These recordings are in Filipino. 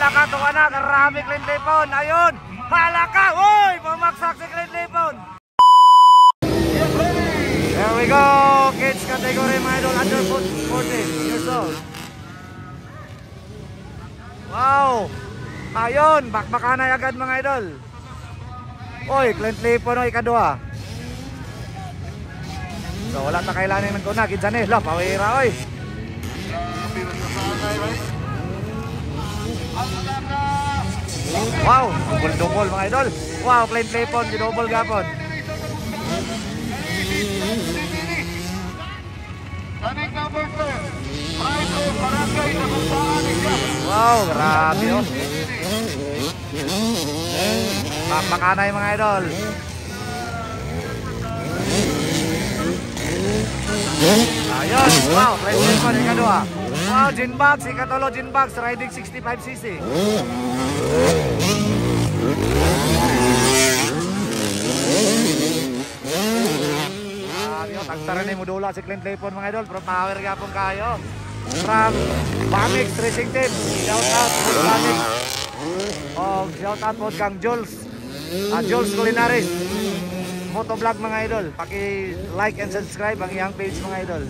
Hala ka, tuwa na, karami Clint Lipon. Ayun, hala ka, uy, pumaksak si Clint Lipon. There we go, kids category mga idol, under 14 years old. Wow, ayun, bakbakanay agad mga idol. Uy, Clint Lipon, uy, kadua. So wala na kailangan nagkuna, kinsan eh, pawira oy. Wow, double mga idol. Wow, Clint Lipon, double gapon. Wow, grabe oh. Bakbakanay mga idol. Ayun, wow, Clint Lipon, ikadua. Wow, Ginbags, ikatolo Ginbags, riding 65cc. Ayun, tagtaran ni Mudula si Clint Lipon mga idol, from power gapon kayo. From Bamix Racing Team, shout out po Bamix. Oh, shout out po kang Jules. Jules Culinaris. Motovlog mga idol, paki-like and subscribe ang iyang page mga idol.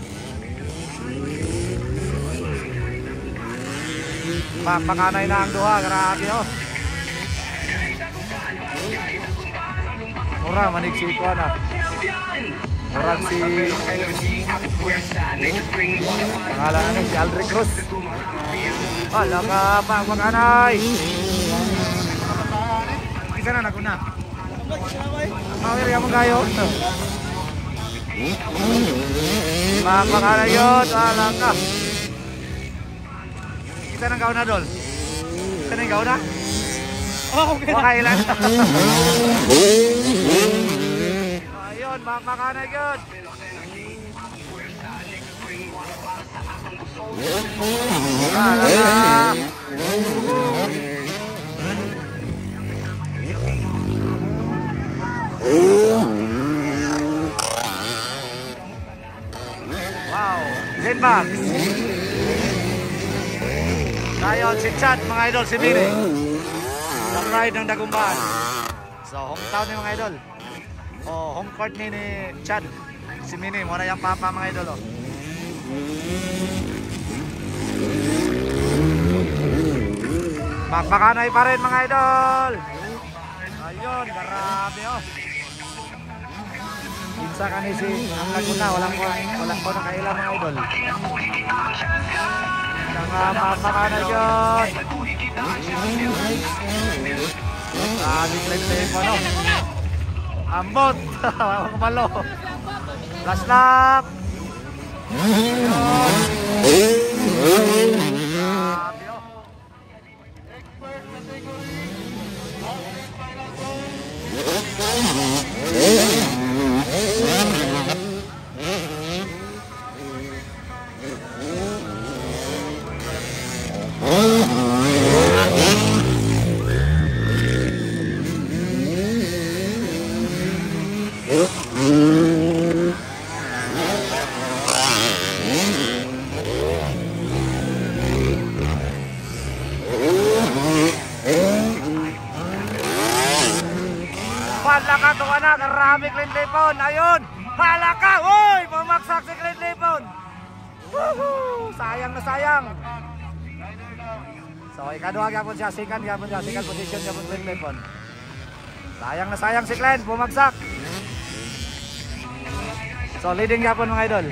Pakanay na ang duha, grabe oh. Mura, manig si Ikuan ah. Murag si pangalan ano, si Aldrich Cruz. Hala ka, pakanay. Isa na, naguna. Mawir ya mong kayo. Pakanay yun, hala ka. Kita nang gauna dol. Kita nang gauna. Oh, okay. Kailan. Ayun, makanay yun. Wow, Ginbags. Ngayon si Chad mga idol, si Mini. Sa ride ng Dagumbaan. So hometown ni mga idol. Oh, home court ni Chad. Si Mini, muna yung papa mga idol oh. Bakbakanay pa rin mga idol. Ayun, grabe oh. Pinsa ka ni si ang Laguna, walang po nakailang mga idol. Bakbakanay yun. Grabe Clint Lipon oh. Ambot, kumalo. Last lap. Hala ka, tuwa na, karami Clint Lipon. Ayun, hala ka, uy, pumaksak si Clint Lipon. Woohoo, sayang na sayang. So, ikadua gapon siya, second position gapon Clint Lipon. Sayang na sayang si Clint, bumagsak. So, leading gapon mga idol.